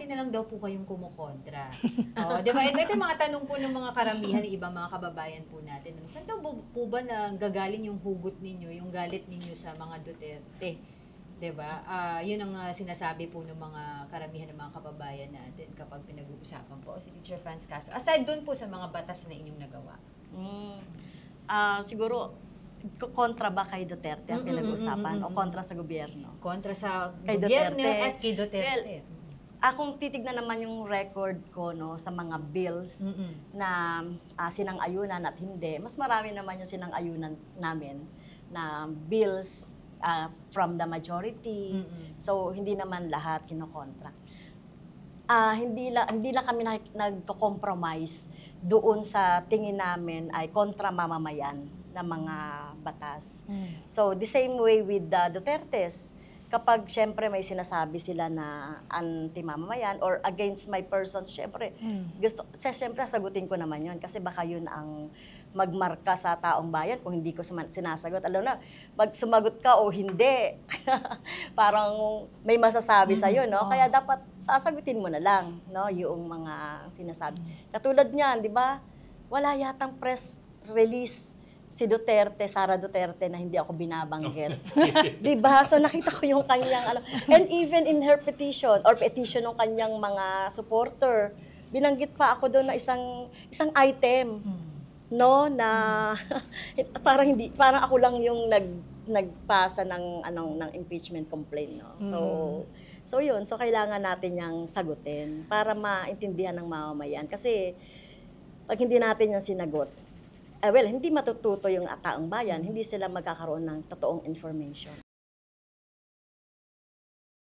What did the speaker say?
parati na lang daw po kayong kumukontra. Oh, 'di ba? Ito yung mga tanong po ng mga karamihan ng ibang mga kababayan po natin. Saan daw po ba nanggagaling yung hugot ninyo, yung galit ninyo sa mga Duterte? 'Di ba? Yun ang sinasabi po ng mga karamihan ng mga kababayan natin kapag pinag-uusapan po si Teacher Franz Castro. Aside doon po sa mga batas na inyong nagawa. Siguro, kontra ba kay Duterte ang pinag-uusapan o kontra sa gobyerno? Kontra sa Kay gobyerno Duterte. at kay Duterte. Kung titignan naman yung record ko no, sa mga bills na sinang-ayunan at hindi, mas marami naman yung sinang-ayunan namin na bills from the majority. So, hindi naman lahat kinokontra. Hindi lang kami nagko-compromise doon sa tingin namin ay kontra mamamayan na mga batas. So, the same way with the Dutertes, kapag syempre may sinasabi sila na anti-mamamayan or against my person, syempre, syempre sagutin ko naman yun kasi baka yun ang magmarka sa taong bayan kung hindi ko sinasagot. Alam na, pag sumagot ka o hindi, parang may masasabi sa'yo, no? Kaya dapat sagutin mo na lang, no? Yung mga sinasabi. Katulad niyan, di ba? Wala yatang press release si Duterte, Sara Duterte, na hindi ako binabanggit. Diba? So nakita ko yung kanyang, and even in her petition, or petition ng kanyang mga supporter, binanggit pa ako doon na isang item, no, na parang ako lang yung nagpasa ng impeachment complaint, no. So yun, so kailangan natin yang sagutin para maintindihan ng mamamayan kasi pag hindi natin yung sinagot, well, hindi matututo yung taong bayan, hindi sila magkakaroon ng totoong information.